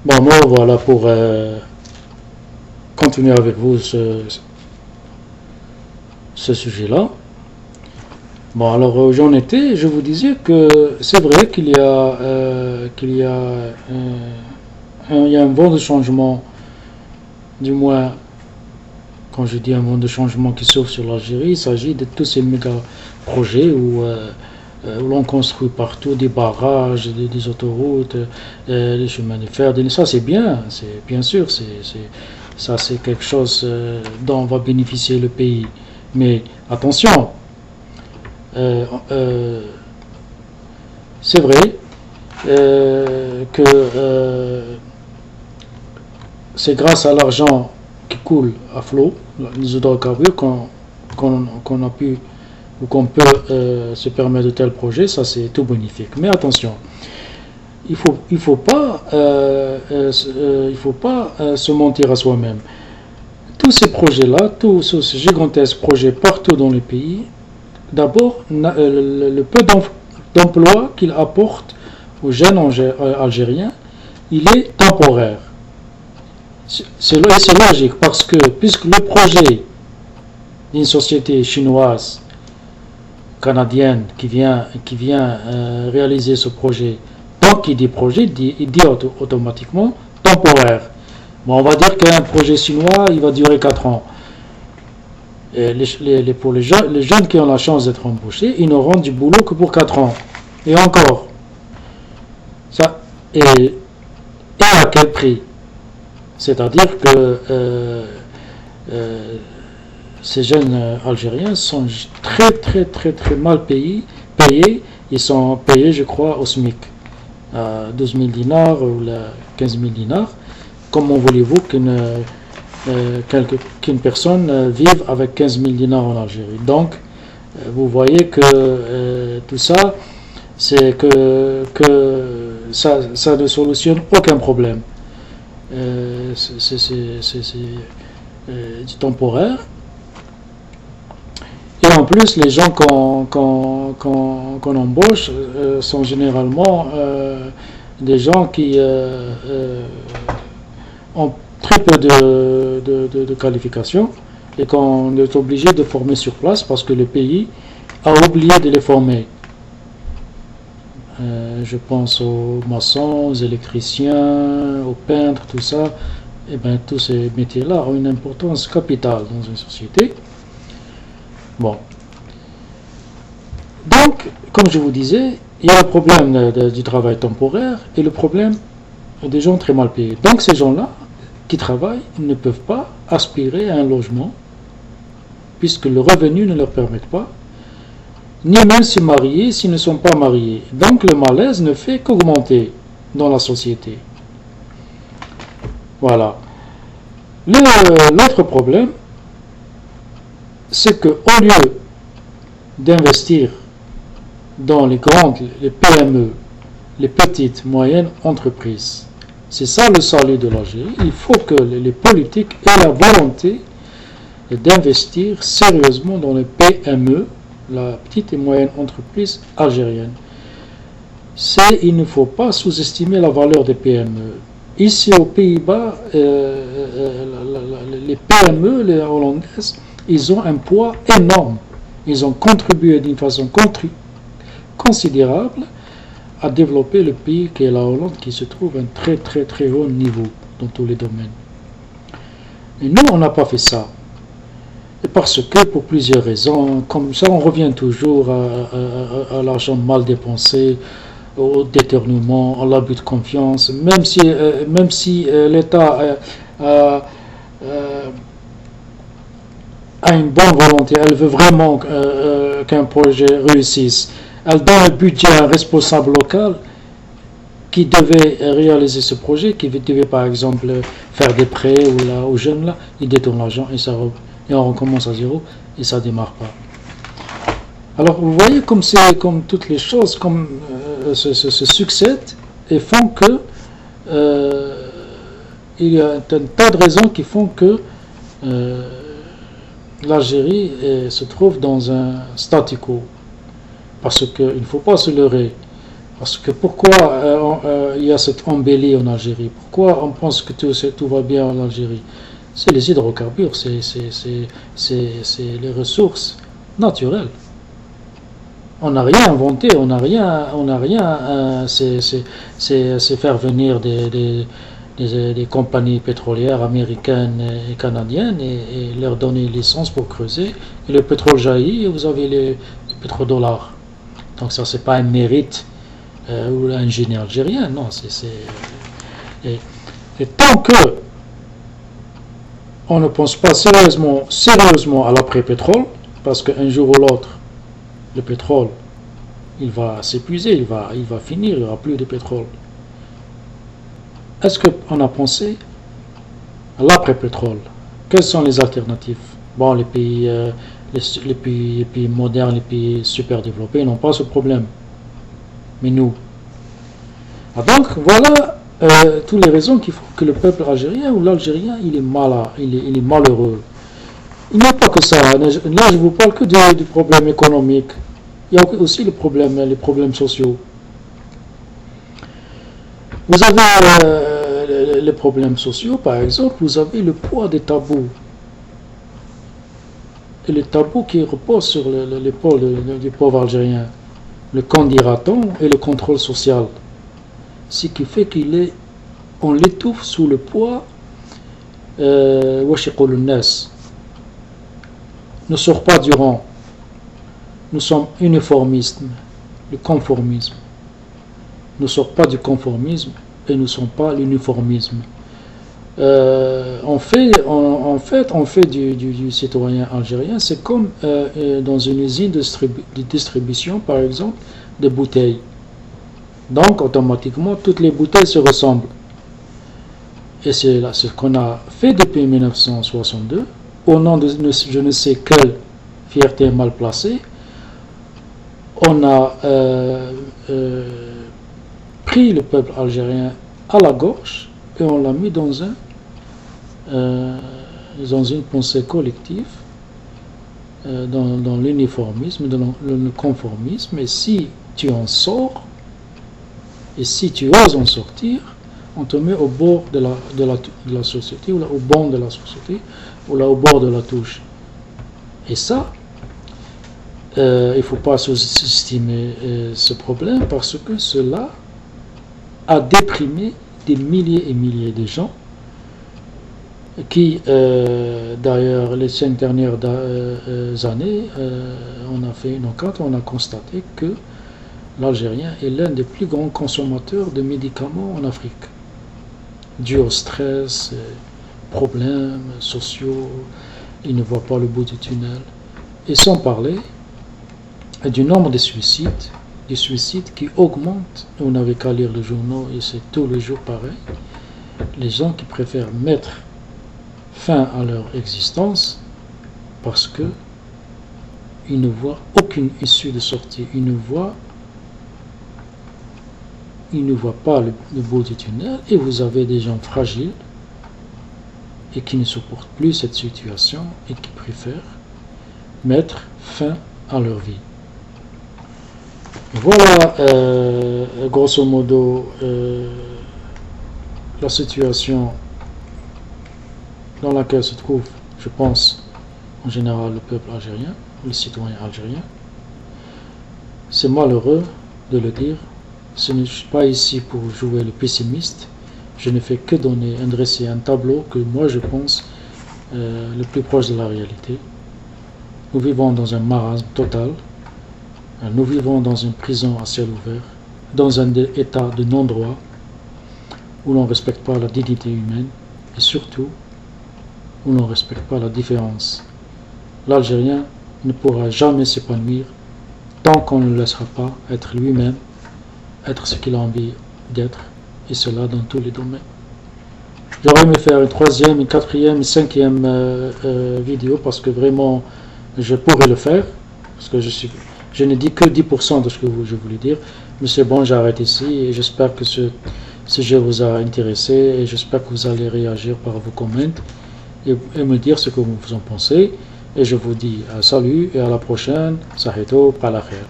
Bon, moi, voilà pour continuer avec vous ce sujet-là. Bon, alors j'en étais, je vous disais que c'est vrai qu'il y a un vent de changement, du moins quand je dis un vent de changement qui s'ouvre sur l'Algérie, il s'agit de tous ces méga projets où l'on construit partout des barrages, des autoroutes, des chemins de fer. Ça c'est bien, c'est bien sûr, ça c'est quelque chose dont va bénéficier le pays. Mais attention, euh, euh, c'est vrai que c'est grâce à l'argent qui coule à flot, les hydrocarbures, qu'on a pu ou qu'on peut se permettre de tels projets, ça c'est tout bénéfique. Mais attention, il faut pas se mentir à soi-même. Tous ces projets-là, tous ces gigantesques projets partout dans le pays, d'abord, le peu d'emplois qu'il apporte aux jeunes algériens, il est temporaire. C'est logique parce que puisque le projet d'une société chinoise, canadienne qui vient réaliser ce projet, tant qu'il dit projet, il dit automatiquement temporaire. Bon, on va dire qu'un projet chinois, il va durer 4 ans. Et pour les jeunes qui ont la chance d'être embauchés, ils n'auront du boulot que pour 4 ans. Et encore. Ça, et à quel prix? C'est-à-dire que euh, ces jeunes Algériens sont très très très très mal payés. Ils sont payés, je crois, au SMIC, à 12 000 dinars ou 15 000 dinars. Comment voulez-vous qu'une personne vive avec 15 000 dinars en Algérie? Donc, vous voyez que tout ça, c'est que ça ne solutionne aucun problème. C'est du temporaire. Et en plus, les gens qu'on embauche sont généralement des gens qui ont très peu de qualifications et qu'on est obligé de former sur place parce que le pays a oublié de les former. Je pense aux maçons, aux électriciens, aux peintres, tout ça. Et bien, tous ces métiers-là ont une importance capitale dans une société. Bon. Donc, comme je vous disais, il y a le problème du travail temporaire et le problème des gens très mal payés. Donc, ces gens-là qui travaillent ne peuvent pas aspirer à un logement puisque le revenu ne leur permet pas, ni même se marier s'ils ne sont pas mariés. Donc, le malaise ne fait qu'augmenter dans la société. Voilà. L'autre problème, c'est qu'au lieu d'investir dans les PME, les petites, moyennes entreprises, c'est ça le salut de l'Algérie. Il faut que les politiques aient la volonté d'investir sérieusement dans les PME, la petite et moyenne entreprise algérienne. Il ne faut pas sous-estimer la valeur des PME. Ici aux Pays-Bas, les PME, les hollandaises, ils ont un poids énorme. Ils ont contribué d'une façon considérable à développer le pays qui est la Hollande, qui se trouve à un très très très haut niveau dans tous les domaines. Et nous, on n'a pas fait ça. Et parce que, pour plusieurs raisons, comme ça, on revient toujours à l'argent mal dépensé, au détournement, à l'abus de confiance, même si l'État a une bonne volonté, elle veut vraiment qu'un projet réussisse. Elle donne le budget à un responsable local qui devait réaliser ce projet, qui devait par exemple faire des prêts aux jeunes là, il détourne l'argent et on recommence à zéro et ça ne démarre pas. Alors vous voyez comme toutes les choses se succèdent et font que il y a un tas de raisons qui font que l'Algérie se trouve dans un statu quo. Parce qu'il ne faut pas se leurrer. Parce que pourquoi il y a cette embellie en Algérie? Pourquoi on pense que tout va bien en Algérie? C'est les hydrocarbures, c'est les ressources naturelles. On n'a rien inventé, on n'a rien, c'est faire venir des compagnies pétrolières américaines et canadiennes et leur donner une licence pour creuser. Et le pétrole jaillit et vous avez les pétrodollars. Donc ça, c'est pas un mérite ou un génie algérien, non. Et tant que on ne pense pas sérieusement à l'après-pétrole, parce qu'un jour ou l'autre, le pétrole, il va s'épuiser, il va finir, il n'y aura plus de pétrole. Est-ce qu'on a pensé à l'après-pétrole? Quelles sont les alternatives? Bon, les pays modernes, les pays super développés n'ont pas ce problème. Mais nous. Ah donc, voilà toutes les raisons qui font que le peuple algérien ou l'Algérien, il est malheureux. Il n'y a pas que ça. Là, je ne vous parle que du problème économique. Il y a aussi les problèmes sociaux. Vous avez les problèmes sociaux, par exemple, vous avez le poids des tabous. Et les tabous qui reposent sur l'épaule du pauvre Algérien. Le candidaton et le contrôle social. Ce qui fait on l'étouffe sous le poids ne sort pas du rang. Nous sommes uniformistes, le conformisme. Ne sort pas du conformisme et ne sont pas l'uniformisme. En fait, du citoyen algérien, c'est comme dans une usine de distribution, par exemple, de bouteilles. Donc, automatiquement, toutes les bouteilles se ressemblent. Et c'est ce qu'on a fait depuis 1962, au nom de je ne sais quelle fierté mal placée. On a pris le peuple algérien à la gorge et on l'a mis dans une pensée collective, dans l'uniformisme, dans le conformisme. Et si tu en sors, et si tu oses en sortir, on te met au bord de la société, ou là, au banc de la société, ou là au bord de la touche. Et ça, il ne faut pas sous-estimer ce problème, parce que cela a déprimé des milliers et milliers de gens qui, d'ailleurs, les 5 dernières années, on a fait une enquête, on a constaté que l'Algérien est l'un des plus grands consommateurs de médicaments en Afrique, dû au stress, problèmes sociaux, il ne voit pas le bout du tunnel. Et sans parler du nombre de suicides, des suicides qui augmentent. On n'avait qu'à lire les journaux et c'est tous les jours pareil. Les gens qui préfèrent mettre fin à leur existence parce que ils ne voient aucune issue de sortie. Ils ne voient pas le bout du tunnel, et vous avez des gens fragiles et qui ne supportent plus cette situation et qui préfèrent mettre fin à leur vie. Voilà grosso modo la situation dans laquelle se trouve, je pense, en général le peuple algérien, les citoyens algériens. C'est malheureux de le dire. Je ne suis pas ici pour jouer le pessimiste. Je ne fais que dresser un tableau que moi je pense le plus proche de la réalité. Nous vivons dans un marasme total. Nous vivons dans une prison à ciel ouvert, dans un état de non-droit, où l'on ne respecte pas la dignité humaine, et surtout, où l'on ne respecte pas la différence. L'Algérien ne pourra jamais s'épanouir tant qu'on ne le laissera pas être lui-même, être ce qu'il a envie d'être, et cela dans tous les domaines. J'aurais aimé faire une 3e, une 4e, une 5e vidéo, parce que vraiment, je pourrais le faire, parce que je n'ai dit que 10% de ce que je voulais dire, mais c'est bon, j'arrête ici, et j'espère que ce sujet vous a intéressé, et j'espère que vous allez réagir par vos commentaires, et me dire ce que vous en pensez, et je vous dis salut, et à la prochaine, Sahito, par la khair.